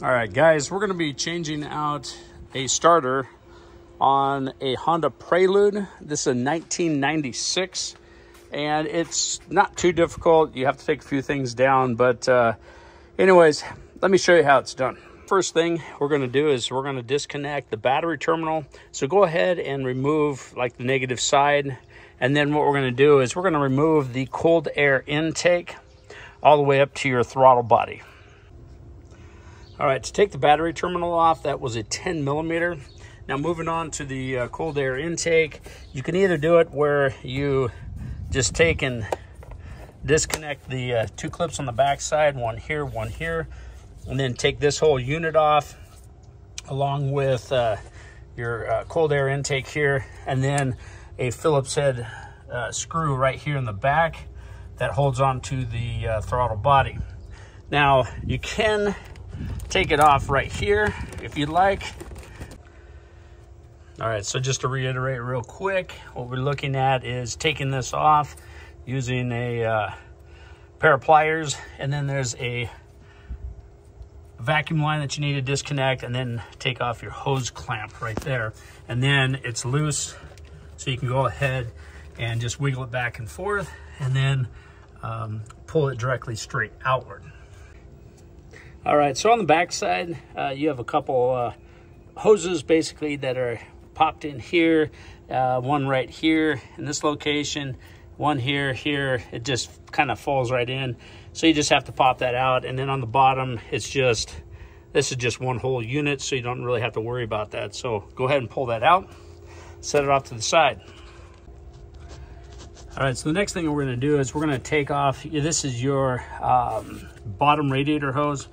All right, guys, we're going to be changing out a starter on a Honda Prelude. This is a 1996, and it's not too difficult. You have to take a few things down, but anyways, let me show you how it's done. First thing we're going to do is we're going to disconnect the battery terminal. So go ahead and remove like the negative side, and then what we're going to do is we're going to remove the cold air intake all the way up to your throttle body. All right, to take the battery terminal off, that was a 10 millimeter. Now moving on to the cold air intake, you can either do it where you just take and disconnect the two clips on the back side, one here, and then take this whole unit off along with your cold air intake here, and then a Phillips head screw right here in the back that holds on to the throttle body. Now you can take it off right here if you'd like. All right, so just to reiterate real quick, what we're looking at is taking this off using a pair of pliers, and then there's a vacuum line that you need to disconnect, and then take off your hose clamp right there, and then it's loose, so you can go ahead and just wiggle it back and forth, and then pull it directly straight outward. All right, so on the back side, you have a couple hoses basically that are popped in here, one right here in this location, one here, it just kind of falls right in. So you just have to pop that out. And then on the bottom, this is just one whole unit, so you don't really have to worry about that. So go ahead and pull that out, set it off to the side. All right, so the next thing we're gonna do is we're gonna take off, this is your bottom radiator hose,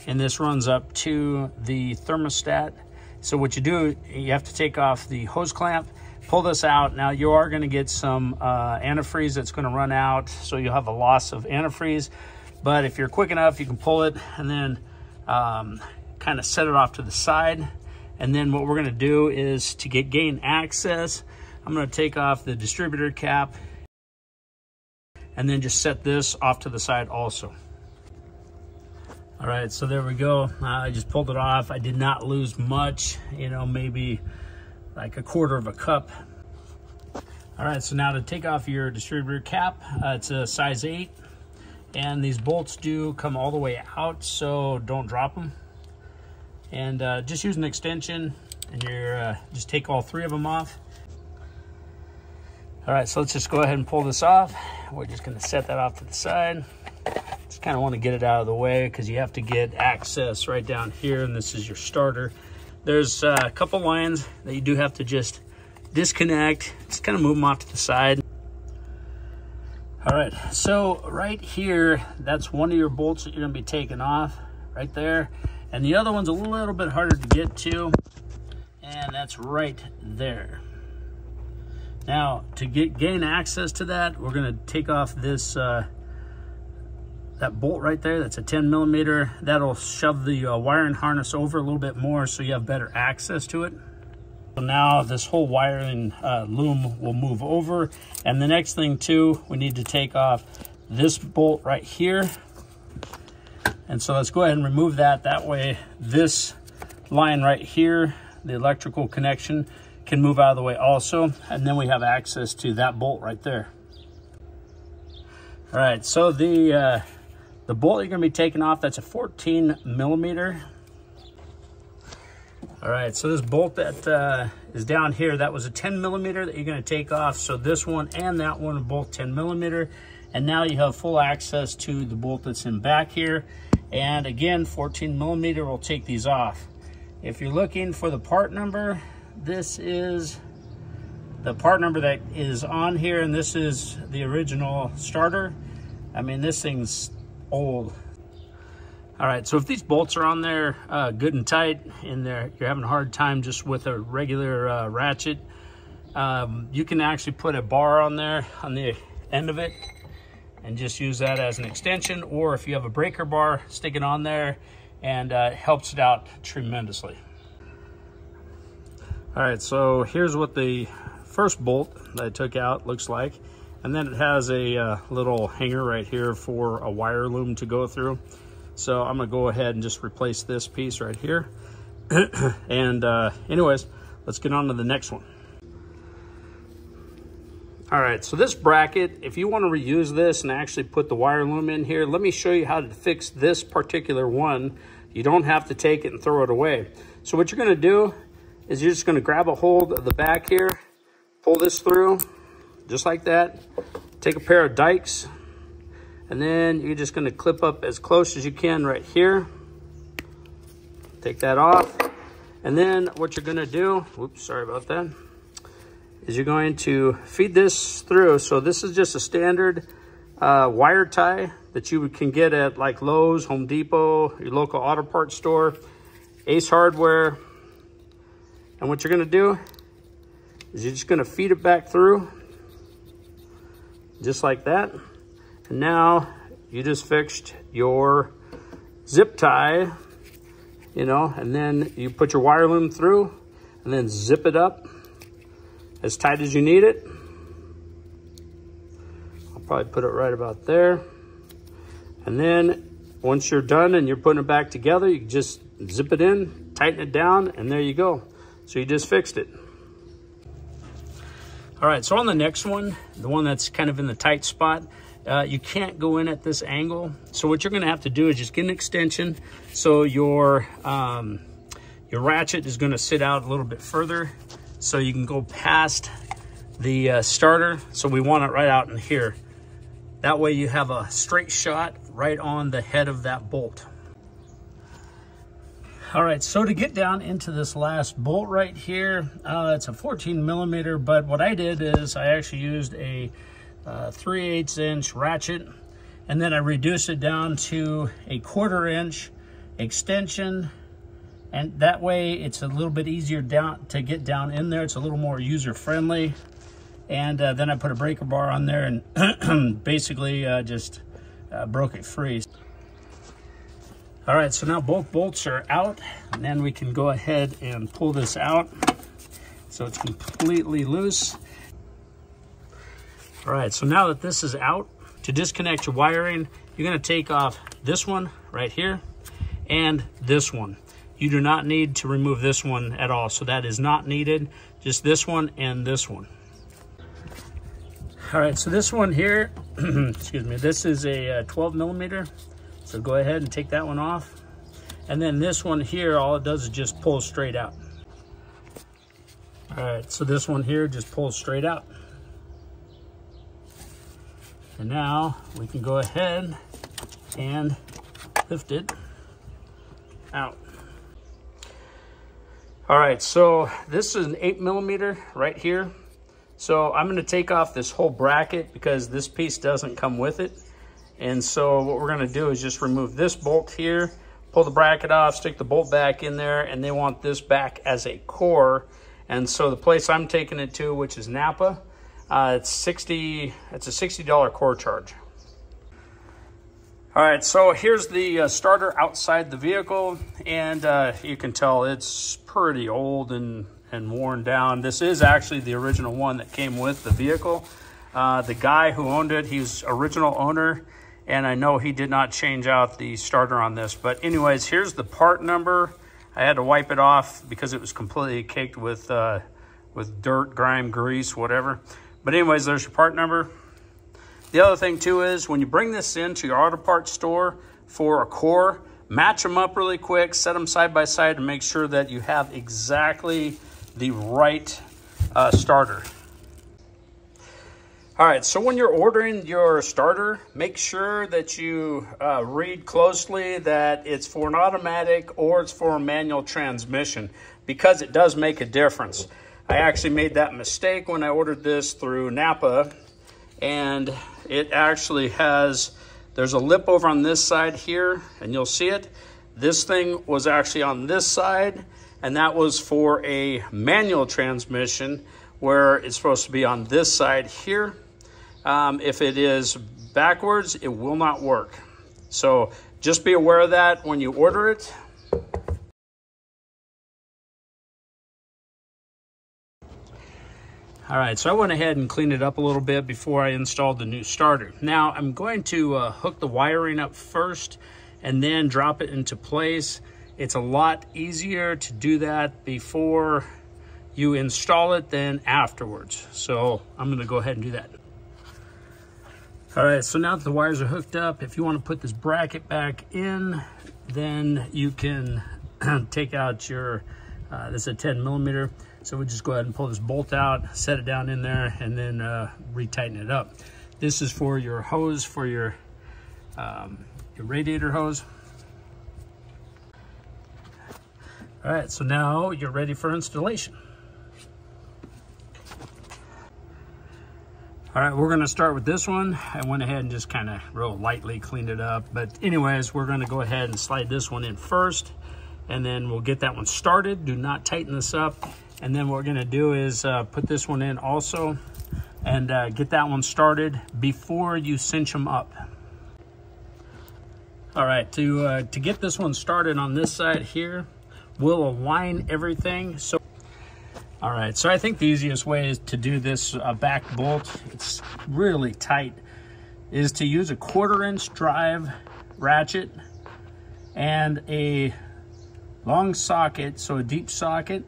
and this runs up to the thermostat. So what you do, you have to take off the hose clamp, pull this out. Now you are gonna get some antifreeze that's gonna run out, so you'll have a loss of antifreeze. But if you're quick enough, you can pull it and then kind of set it off to the side. And then what we're gonna do is to gain access, I'm gonna take off the distributor cap and then just set this off to the side also. All right, so there we go. I just pulled it off. I did not lose much, you know, maybe like a quarter of a cup. All right, so now to take off your distributor cap, it's a size 8, and these bolts do come all the way out, so don't drop them. And just use an extension, and you're just take all 3 of them off. All right, so let's just go ahead and pull this off. We're just gonna set that off to the side. Just kind of want to get it out of the way because you have to get access right down here, and this is your starter. There's a couple lines that you do have to just disconnect. Just kind of move them off to the side. All right, so right here, that's one of your bolts that you're gonna be taking off right there. And the other one's a little bit harder to get to, and that's right there. Now, to gain access to that, we're gonna take off this that bolt right there. That's a 10 millimeter. That'll shove the wiring harness over a little bit more so you have better access to it. So now this whole wiring loom will move over. And the next thing too, we need to take off this bolt right here. And so let's go ahead and remove that. That way this line right here, the electrical connection, can move out of the way also. And then we have access to that bolt right there. All right, so the bolt you're gonna be taking off, that's a 14 millimeter. All right, so this bolt that is down here, that was a 10 millimeter that you're gonna take off. So this one and that one are both 10 millimeter. And now you have full access to the bolt that's in back here. And again, 14 millimeter will take these off. If you're looking for the part number, this is the part number that is on here, and this is the original starter. I mean, this thing's old. All right, so if these bolts are on there good and tight, and you're having a hard time just with a regular ratchet, you can actually put a bar on there on the end of it and just use that as an extension, or if you have a breaker bar, stick it on there, and it helps it out tremendously. All right, so here's what the first bolt that I took out looks like. And then it has a little hanger right here for a wire loom to go through. So I'm gonna go ahead and just replace this piece right here. And anyways, let's get on to the next one. All right, so this bracket, if you want to reuse this and actually put the wire loom in here, let me show you how to fix this particular one. You don't have to take it and throw it away. So what you're going to do is you're just going to grab a hold of the back here, pull this through, just like that. Take a pair of dikes, and then you're just going to clip up as close as you can right here. Take that off. And then what you're going to do, whoops, sorry about that, is you're going to feed this through. So this is just a standard wire tie that you can get at like Lowe's, Home Depot, your local auto parts store, Ace Hardware. And what you're gonna do is you're just gonna feed it back through, just like that. And now you just fixed your zip tie, you know, and then you put your wire loom through and then zip it up as tight as you need it. I'll probably put it right about there. And then once you're done and you're putting it back together, you can just zip it in, tighten it down, and there you go. So you just fixed it. All right, so on the next one, the one that's kind of in the tight spot, you can't go in at this angle. So what you're gonna have to do is just get an extension. So your ratchet is gonna sit out a little bit further, so you can go past the starter. So we want it right out in here. That way you have a straight shot right on the head of that bolt. All right, so to get down into this last bolt right here, it's a 14 millimeter, but what I did is I actually used a 3/8 inch ratchet, and then I reduced it down to a 1/4 inch extension. And that way it's a little bit easier down to get down in there. It's a little more user-friendly. And then I put a breaker bar on there and basically just broke it free. All right, so now both bolts are out, and then we can go ahead and pull this out so it's completely loose. All right, so now that this is out, to disconnect your wiring, you're gonna take off this one right here and this one. You do not need to remove this one at all, so that is not needed. Just this one and this one. All right, so this one here, excuse me, this is a 12 millimeter. So go ahead and take that one off. And then this one here, all it does is just pull straight out. All right, so this one here just pulls straight out. And now we can go ahead and lift it out. All right, so this is an 8 millimeter right here. So I'm gonna take off this whole bracket because this piece doesn't come with it. And so what we're gonna do is just remove this bolt here, pull the bracket off, stick the bolt back in there, and they want this back as a core. And so the place I'm taking it to, which is Napa, it's a $60 core charge. All right, so here's the starter outside the vehicle, and you can tell it's pretty old and worn down. This is actually the original one that came with the vehicle. The guy who owned it, he's original owner, and I know he did not change out the starter on this. But anyways, here's the part number. I had to wipe it off because it was completely caked with dirt, grime, grease, whatever. But anyways, there's your part number. The other thing too is when you bring this into your auto parts store for a core, match them up really quick, set them side by side and make sure that you have exactly the right starter. All right, so when you're ordering your starter, make sure that you read closely that it's for an automatic or it's for a manual transmission, because it does make a difference. I actually made that mistake when I ordered this through Napa, and it actually has, there's a lip over on this side here, and you'll see it. This thing was actually on this side, and that was for a manual transmission where it's supposed to be on this side here. If it is backwards, it will not work. So just be aware of that when you order it. All right, so I went ahead and cleaned it up a little bit before I installed the new starter. Now I'm going to hook the wiring up first, and then drop it into place. It's a lot easier to do that before you install it than afterwards. So I'm gonna go ahead and do that. All right, so now that the wires are hooked up, if you want to put this bracket back in, then you can take out your, this is a 10 millimeter. So we just go ahead and pull this bolt out, set it down in there, and then retighten it up. This is for your hose, for your radiator hose. All right, so now you're ready for installation. All right, we're gonna start with this one. I went ahead and just kind of real lightly cleaned it up. But anyways, we're gonna go ahead and slide this one in first, and then we'll get that one started. Do not tighten this up. And then what we're gonna do is put this one in also, and get that one started before you cinch them up. All right, to get this one started on this side here, we'll align everything. So, all right, so I think the easiest way is to do this back bolt, it's really tight, is to use a 1/4 inch drive ratchet and a long socket, so a deep socket,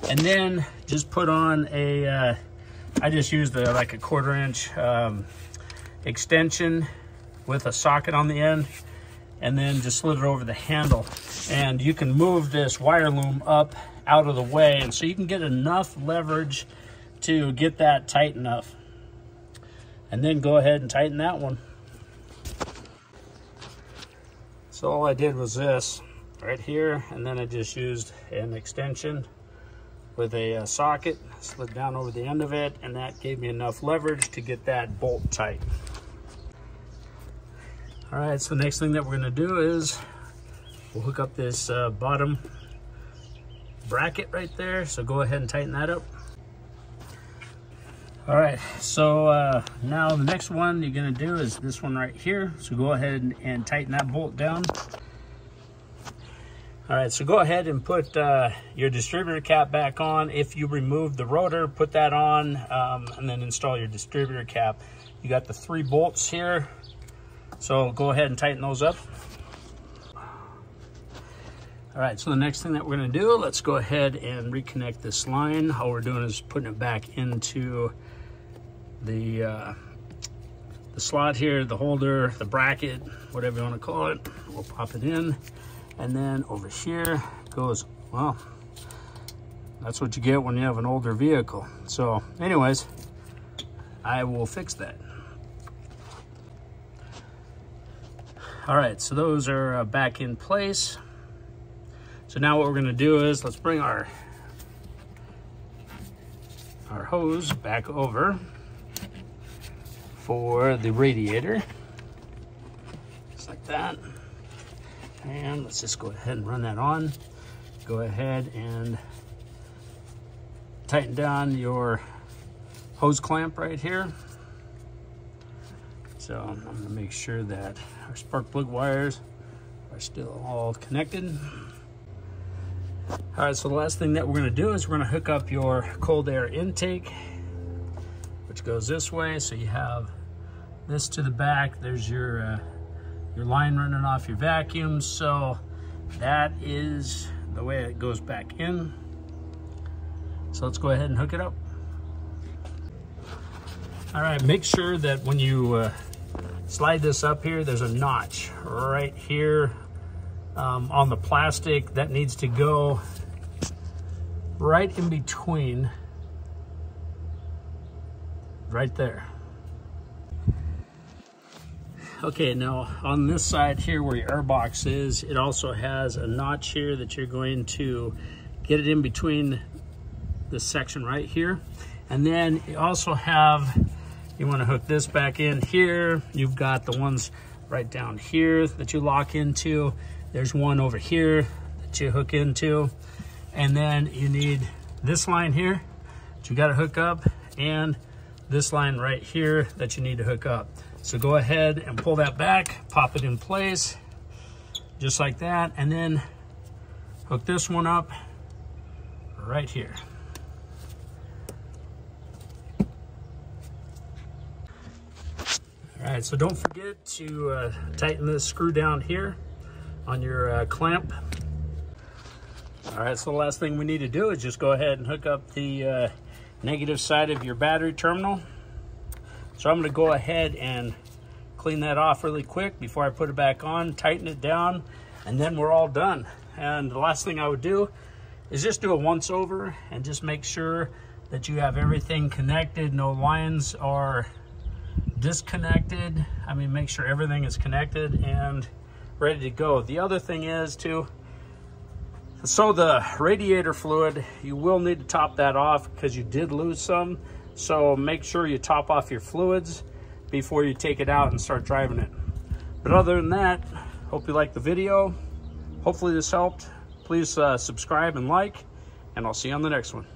and then just put on a, I just used like a 1/4 inch extension with a socket on the end, and then just slid it over the handle. And you can move this wire loom up out of the way, and so you can get enough leverage to get that tight enough. And then go ahead and tighten that one. So all I did was this right here, and then I just used an extension with a socket, slid down over the end of it, and that gave me enough leverage to get that bolt tight. All right, so the next thing that we're gonna do is we'll hook up this bottom bracket right there. So go ahead and tighten that up. All right, so now the next one you're gonna do is this one right here. So go ahead and tighten that bolt down. All right, so go ahead and put your distributor cap back on. If you remove the rotor, put that on, and then install your distributor cap. You got the 3 bolts here. So go ahead and tighten those up. All right, so the next thing that we're gonna do, let's go ahead and reconnect this line. All we're doing is putting it back into the slot here, the holder, the bracket, whatever you wanna call it. We'll pop it in. And then over here goes, well, that's what you get when you have an older vehicle. So anyways, I will fix that. All right, so those are back in place. So now what we're gonna do is let's bring our hose back over for the radiator, just like that. And let's just go ahead and run that on. Go ahead and tighten down your hose clamp right here. So I'm gonna make sure that our spark plug wires are still all connected. All right, so the last thing that we're gonna do is we're gonna hook up your cold air intake, which goes this way. So you have this to the back. There's your line running off your vacuum. So that is the way it goes back in. So let's go ahead and hook it up. All right, make sure that when you slide this up here, there's a notch right here on the plastic that needs to go right in between, right there. Okay, now on this side here where your air box is, it also has a notch here that you're going to get it in between this section right here. And then you also have, you want to hook this back in here. You've got the ones right down here that you lock into. There's one over here that you hook into. And then you need this line here that you got to hook up, and this line right here that you need to hook up. So go ahead and pull that back, pop it in place, just like that, and then hook this one up right here. All right, so don't forget to tighten this screw down here on your clamp. All right, so the last thing we need to do is just go ahead and hook up the negative side of your battery terminal. So I'm going to go ahead and clean that off really quick before I put it back on, tighten it down, and then we're all done. And the last thing I would do is just do a once over and just make sure that you have everything connected, no lines are disconnected. I mean, make sure everything is connected and ready to go. The other thing is too, so the radiator fluid, you will need to top that off because you did lose some. So make sure you top off your fluids before you take it out and start driving it. But other than that, hope you liked the video. Hopefully this helped. Please subscribe and like, and I'll see you on the next one.